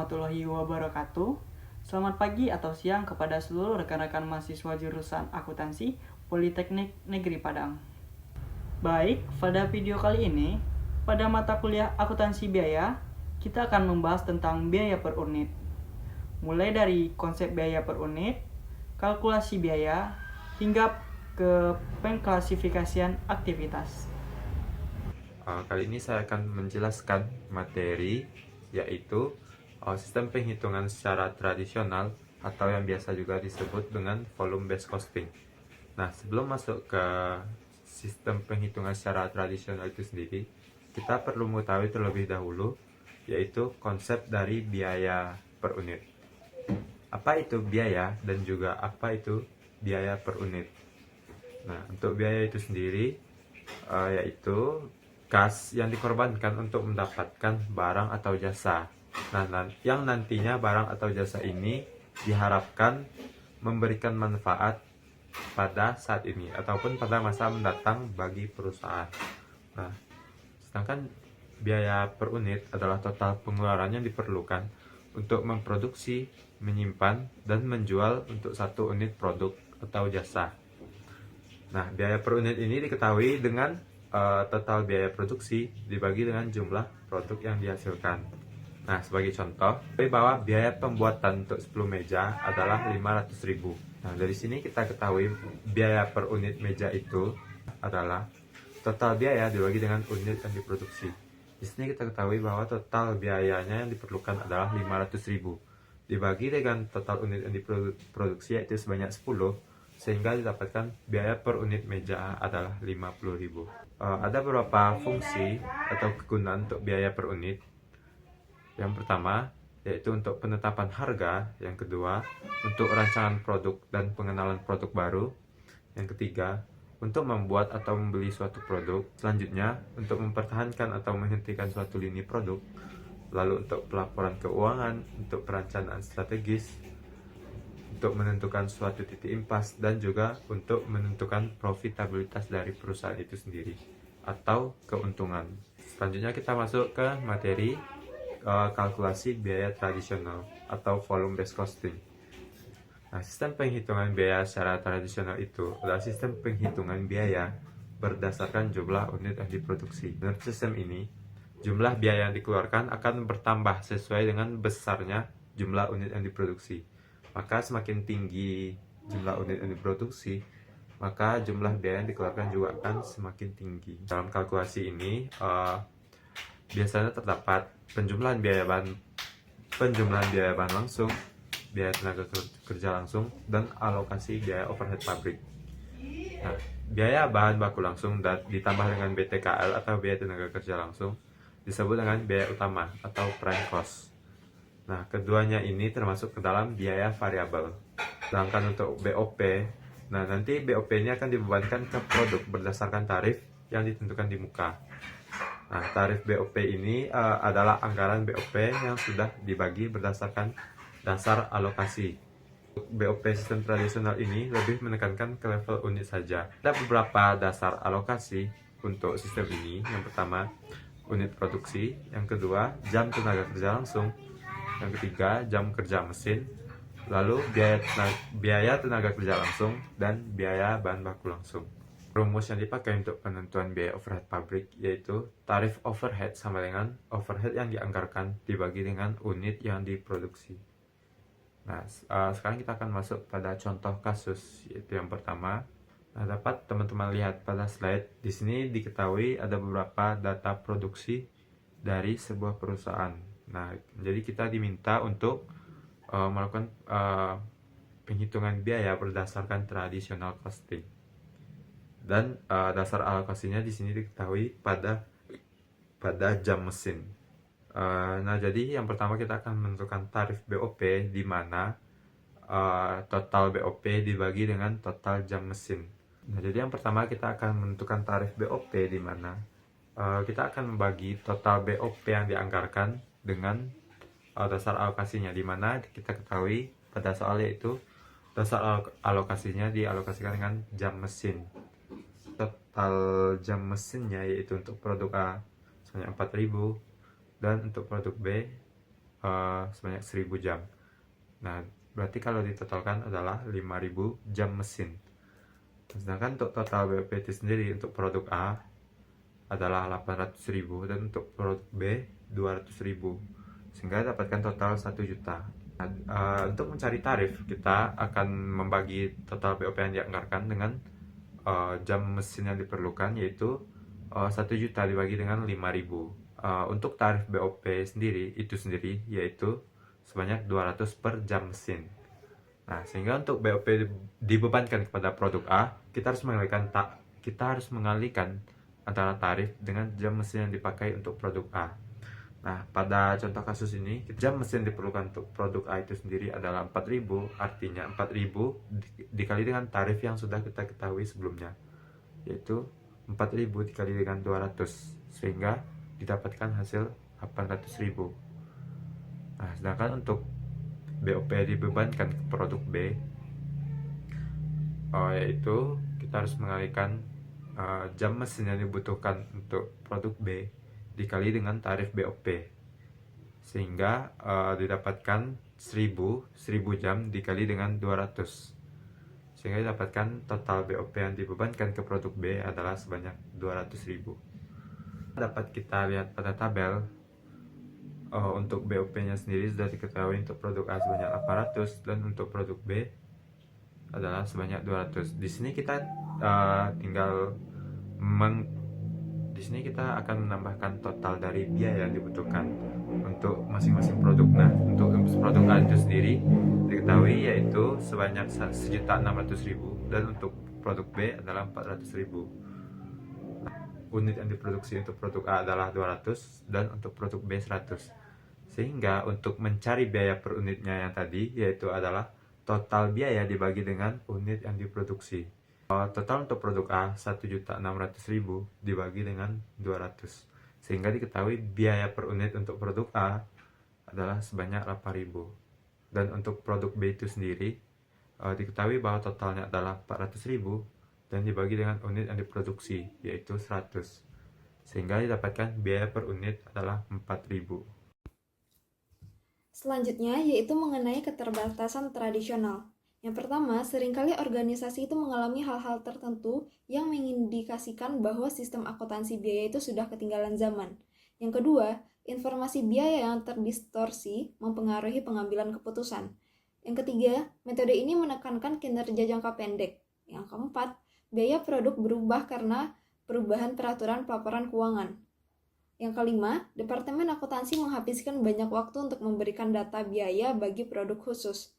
warahmatullahi wabarakatuh. Selamat pagi atau siang kepada seluruh rekan-rekan mahasiswa jurusan akuntansi Politeknik Negeri Padang. Baik, pada video kali ini, pada mata kuliah akuntansi biaya, kita akan membahas tentang biaya per unit. Mulai dari konsep biaya per unit, kalkulasi biaya, hingga ke pengklasifikasian aktivitas. Kali ini saya akan menjelaskan materi yaitu sistem penghitungan secara tradisional atau yang biasa juga disebut dengan volume based costing. Nah, sebelum masuk ke sistem penghitungan secara tradisional itu sendiri, kita perlu mengetahui terlebih dahulu yaitu konsep dari biaya per unit. Apa itu biaya dan juga apa itu biaya per unit? Nah, untuk biaya itu sendiri yaitu kas yang dikorbankan untuk mendapatkan barang atau jasa. Nah, yang nantinya barang atau jasa ini diharapkan memberikan manfaat pada saat ini ataupun pada masa mendatang bagi perusahaan. Nah, sedangkan biaya per unit adalah total pengeluaran yang diperlukan untuk memproduksi, menyimpan, dan menjual untuk satu unit produk atau jasa. Nah, biaya per unit ini diketahui dengan total biaya produksi dibagi dengan jumlah produk yang dihasilkan. Nah, sebagai contoh, bahwa biaya pembuatan untuk 10 meja adalah 500.000. Nah, dari sini kita ketahui biaya per unit meja itu adalah total biaya dibagi dengan unit yang diproduksi. Di sini kita ketahui bahwa total biayanya yang diperlukan adalah 500.000 dibagi dengan total unit yang diproduksi yaitu sebanyak 10, sehingga didapatkan biaya per unit meja adalah 50.000. Ada beberapa fungsi atau kegunaan untuk biaya per unit. Yang pertama yaitu untuk penetapan harga, yang kedua untuk rancangan produk dan pengenalan produk baru, yang ketiga untuk membuat atau membeli suatu produk, selanjutnya untuk mempertahankan atau menghentikan suatu lini produk, lalu untuk pelaporan keuangan, untuk perencanaan strategis, untuk menentukan suatu titik impas, dan juga untuk menentukan profitabilitas dari perusahaan itu sendiri atau keuntungan. Selanjutnya kita masuk ke materi kalkulasi biaya tradisional atau volume based costing. Nah, sistem penghitungan biaya secara tradisional itu adalah sistem penghitungan biaya berdasarkan jumlah unit yang diproduksi. Menurut sistem ini, jumlah biaya yang dikeluarkan akan bertambah sesuai dengan besarnya jumlah unit yang diproduksi. Maka semakin tinggi jumlah unit yang diproduksi, maka jumlah biaya yang dikeluarkan juga akan semakin tinggi. Dalam kalkulasi ini, biasanya terdapat penjumlahan biaya bahan langsung, biaya tenaga kerja langsung, dan alokasi biaya overhead pabrik. Nah, biaya bahan baku langsung dan ditambah dengan BTKL atau biaya tenaga kerja langsung disebut dengan biaya utama atau prime cost. Nah, keduanya ini termasuk ke dalam biaya variabel. Sedangkan untuk BOP, nah nanti BOP ini akan dibebankan ke produk berdasarkan tarif yang ditentukan di muka. Nah, tarif BOP ini adalah anggaran BOP yang sudah dibagi berdasarkan dasar alokasi. BOP sistem tradisional ini lebih menekankan ke level unit saja. Ada beberapa dasar alokasi untuk sistem ini. Yang pertama, unit produksi. Yang kedua, jam tenaga kerja langsung. Yang ketiga, jam kerja mesin. Lalu biaya tenaga kerja langsung dan biaya bahan baku langsung. Rumus yang dipakai untuk penentuan biaya overhead pabrik yaitu tarif overhead sama dengan overhead yang dianggarkan dibagi dengan unit yang diproduksi. Nah, sekarang kita akan masuk pada contoh kasus, yaitu yang pertama. Nah, dapat teman-teman lihat pada slide. Di sini diketahui ada beberapa data produksi dari sebuah perusahaan. Nah, jadi kita diminta untuk melakukan penghitungan biaya berdasarkan traditional costing. Dan dasar alokasinya di sini diketahui pada jam mesin. Nah, jadi yang pertama kita akan menentukan tarif BOP di mana total BOP dibagi dengan total jam mesin. Nah, jadi yang pertama kita akan menentukan tarif BOP di mana kita akan membagi total BOP yang dianggarkan dengan dasar alokasinya, di mana kita ketahui pada soal yaitu dasar alokasinya dialokasikan dengan jam mesin. Total jam mesinnya yaitu untuk produk A sebanyak 4.000 dan untuk produk B sebanyak 1000 jam. Nah, berarti kalau ditotalkan adalah 5000 jam mesin. Sedangkan untuk total BOP itu sendiri untuk produk A adalah 800.000 dan untuk produk B 200.000, sehingga dapatkan total 1 juta. Nah, untuk mencari tarif, kita akan membagi total BOP yang dianggarkan dengan jam mesin yang diperlukan, yaitu 1 juta dibagi dengan 5.000. Untuk tarif BOP sendiri yaitu sebanyak 200 per jam mesin. Nah, sehingga untuk BOP dibebankan kepada produk A, kita harus mengalihkan antara tarif dengan jam mesin yang dipakai untuk produk A. Nah, pada contoh kasus ini, jam mesin diperlukan untuk produk A itu sendiri adalah 4.000, artinya 4.000 dikali dengan tarif yang sudah kita ketahui sebelumnya, yaitu 4.000 dikali dengan 200, sehingga didapatkan hasil 800.000. Nah, sedangkan untuk BOP dibebankan ke produk B, yaitu kita harus mengalihkan jam mesin yang dibutuhkan untuk produk B dikali dengan tarif BOP, sehingga didapatkan 1000 jam dikali dengan 200, sehingga didapatkan total BOP yang dibebankan ke produk B adalah sebanyak 200.000. Dapat kita lihat pada tabel, untuk BOP nya sendiri sudah diketahui untuk produk A sebanyak 800 dan untuk produk B adalah sebanyak 200. Di sini kita di sini kita akan menambahkan total dari biaya yang dibutuhkan untuk masing-masing produk. Nah, untuk produk A itu sendiri diketahui yaitu sebanyak 1.600.000 dan untuk produk B adalah 400.000. Unit yang diproduksi untuk produk A adalah 200 dan untuk produk B 100. Sehingga untuk mencari biaya per unitnya yang tadi, yaitu adalah total biaya dibagi dengan unit yang diproduksi. Total untuk produk A 1.600.000 dibagi dengan 200, sehingga diketahui biaya per unit untuk produk A adalah sebanyak 8.000. Dan untuk produk B itu sendiri diketahui bahwa totalnya adalah 400.000 dan dibagi dengan unit yang diproduksi, yaitu 100, sehingga didapatkan biaya per unit adalah 4.000. Selanjutnya yaitu mengenai keterbatasan tradisional. Yang pertama, seringkali organisasi itu mengalami hal-hal tertentu yang mengindikasikan bahwa sistem akuntansi biaya itu sudah ketinggalan zaman. Yang kedua, informasi biaya yang terdistorsi mempengaruhi pengambilan keputusan. Yang ketiga, metode ini menekankan kinerja jangka pendek. Yang keempat, biaya produk berubah karena perubahan peraturan pelaporan keuangan. Yang kelima, Departemen Akuntansi menghabiskan banyak waktu untuk memberikan data biaya bagi produk khusus.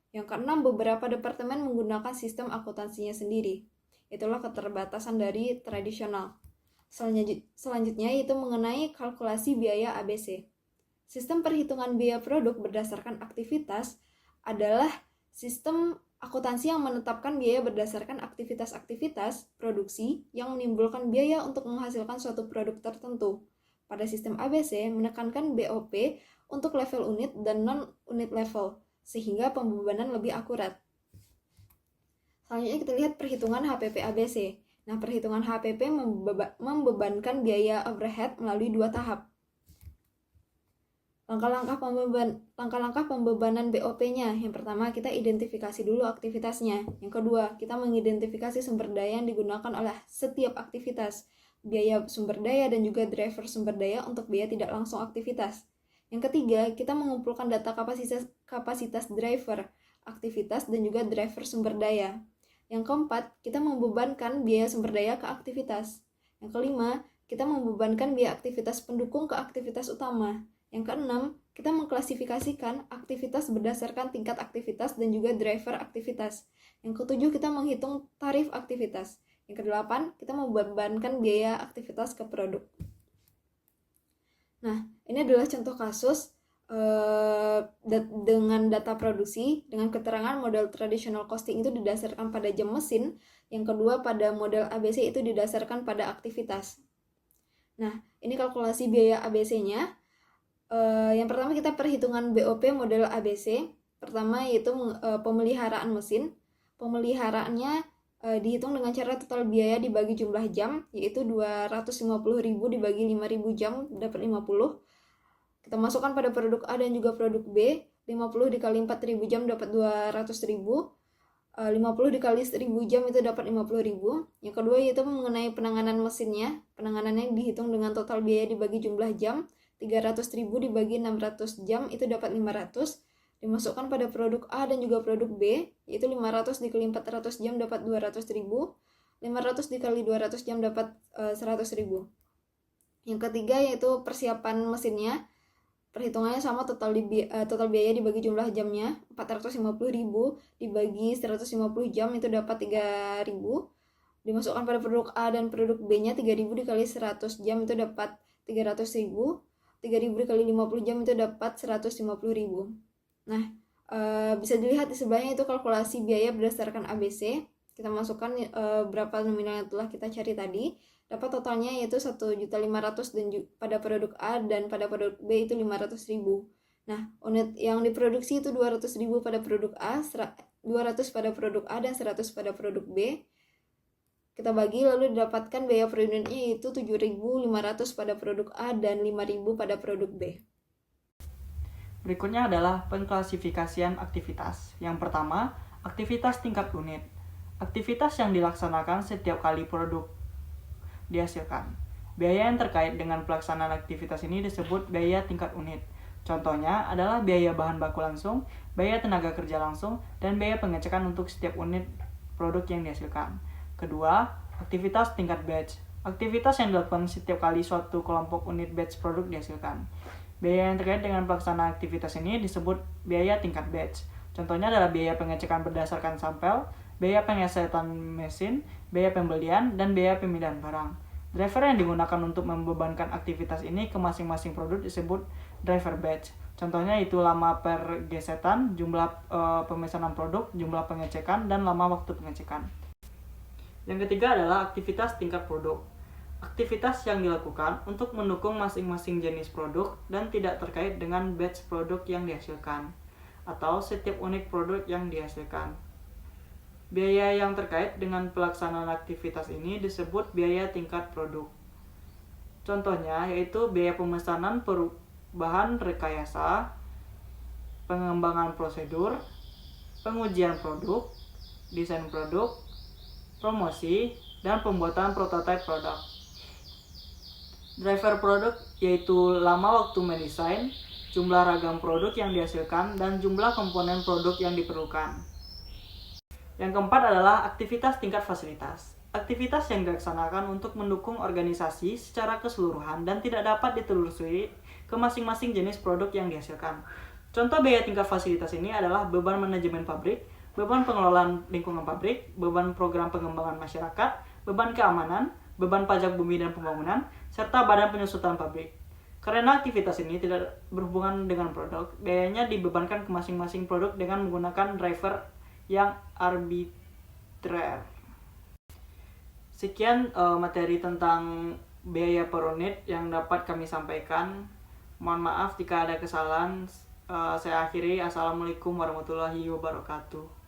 Yang keenam, beberapa departemen menggunakan sistem akuntansinya sendiri. Itulah keterbatasan dari tradisional. Selanjutnya yaitu mengenai kalkulasi biaya ABC. Sistem perhitungan biaya produk berdasarkan aktivitas adalah sistem akuntansi yang menetapkan biaya berdasarkan aktivitas-aktivitas produksi yang menimbulkan biaya untuk menghasilkan suatu produk tertentu. Pada sistem ABC menekankan BOP untuk level unit dan non-unit level, sehingga pembebanan lebih akurat. Selanjutnya kita lihat perhitungan HPP ABC. Nah, perhitungan HPP membebankan biaya overhead melalui dua tahap. Langkah-langkah pembebanan BOP-nya. Yang pertama, kita identifikasi dulu aktivitasnya. Yang kedua, kita mengidentifikasi sumber daya yang digunakan oleh setiap aktivitas, biaya sumber daya dan juga driver sumber daya untuk biaya tidak langsung aktivitas. Yang ketiga, kita mengumpulkan data kapasitas driver, aktivitas, dan juga driver sumber daya. Yang keempat, kita membebankan biaya sumber daya ke aktivitas. Yang kelima, kita membebankan biaya aktivitas pendukung ke aktivitas utama. Yang keenam, kita mengklasifikasikan aktivitas berdasarkan tingkat aktivitas dan juga driver aktivitas. Yang ketujuh, kita menghitung tarif aktivitas. Yang kedelapan, kita membebankan biaya aktivitas ke produk. Nah, ini adalah contoh kasus dengan data produksi, dengan keterangan model traditional costing itu didasarkan pada jam mesin, yang kedua pada model ABC itu didasarkan pada aktivitas. Nah, ini kalkulasi biaya ABC-nya. Yang pertama kita perhitungan BOP model ABC. Pertama yaitu pemeliharaan mesin. Pemeliharaannya dihitung dengan cara total biaya dibagi jumlah jam, yaitu 250.000 dibagi 5.000 jam dapat 50. Kita masukkan pada produk A dan juga produk B. 50 dikali 4.000 jam dapat 200.000. 50 dikali 1.000 jam itu dapat 50.000. Yang kedua yaitu mengenai penanganan mesinnya. Penanganannya dihitung dengan total biaya dibagi jumlah jam. 300.000 dibagi 600 jam itu dapat 500. Dimasukkan pada produk A dan juga produk B, yaitu 500 dikali 400 jam dapat 200.000. 500 dikali 200 jam dapat 100.000. Yang ketiga yaitu persiapan mesinnya. Perhitungannya sama, total biaya dibagi jumlah jamnya. 450.000 dibagi 150 jam itu dapat 3.000. Dimasukkan pada produk A dan produk B-nya. 3.000 dikali 100 jam itu dapat 300.000. 3.000 dikali 50 jam itu dapat 150.000. Nah, bisa dilihat di sebelahnya itu kalkulasi biaya berdasarkan ABC. Kita masukkan berapa nominal yang telah kita cari tadi. Dapat totalnya yaitu 1.500.000 dan pada produk A dan pada produk B itu 500.000. Nah, unit yang diproduksi itu 200.000 pada produk A, 200 pada produk A dan 100 pada produk B. Kita bagi lalu didapatkan biaya per unitnya yaitu 7.500 pada produk A dan 5.000 pada produk B. Berikutnya adalah pengklasifikasian aktivitas. Yang pertama, aktivitas tingkat unit. Aktivitas yang dilaksanakan setiap kali produk dihasilkan. Biaya yang terkait dengan pelaksanaan aktivitas ini disebut biaya tingkat unit. Contohnya adalah biaya bahan baku langsung, biaya tenaga kerja langsung, dan biaya pengecekan untuk setiap unit produk yang dihasilkan. Kedua, aktivitas tingkat batch. Aktivitas yang dilakukan setiap kali suatu kelompok unit batch produk dihasilkan. Biaya yang terkait dengan pelaksanaan aktivitas ini disebut biaya tingkat batch. Contohnya adalah biaya pengecekan berdasarkan sampel, biaya pengesetan mesin, biaya pembelian, dan biaya pemindahan barang. Driver yang digunakan untuk membebankan aktivitas ini ke masing-masing produk disebut driver batch. Contohnya itu lama per gesetan, jumlah pemesanan produk, jumlah pengecekan, dan lama waktu pengecekan. Yang ketiga adalah aktivitas tingkat produk. Aktivitas yang dilakukan untuk mendukung masing-masing jenis produk dan tidak terkait dengan batch produk yang dihasilkan atau setiap unit produk yang dihasilkan. Biaya yang terkait dengan pelaksanaan aktivitas ini disebut biaya tingkat produk. Contohnya yaitu biaya pemesanan perubahan rekayasa, pengembangan prosedur, pengujian produk, desain produk, promosi, dan pembuatan prototipe produk. Driver produk yaitu lama waktu mendesain, jumlah ragam produk yang dihasilkan, dan jumlah komponen produk yang diperlukan. Yang keempat adalah aktivitas tingkat fasilitas. Aktivitas yang dilaksanakan untuk mendukung organisasi secara keseluruhan dan tidak dapat ditelusuri ke masing-masing jenis produk yang dihasilkan. Contoh biaya tingkat fasilitas ini adalah beban manajemen pabrik, beban pengelolaan lingkungan pabrik, beban program pengembangan masyarakat, beban keamanan, beban pajak bumi dan pembangunan, serta badan penyusutan pabrik. Karena aktivitas ini tidak berhubungan dengan produk, biayanya dibebankan ke masing-masing produk dengan menggunakan driver yang arbitrer. Sekian materi tentang biaya per unit yang dapat kami sampaikan. Mohon maaf jika ada kesalahan. Saya akhiri. Assalamualaikum warahmatullahi wabarakatuh.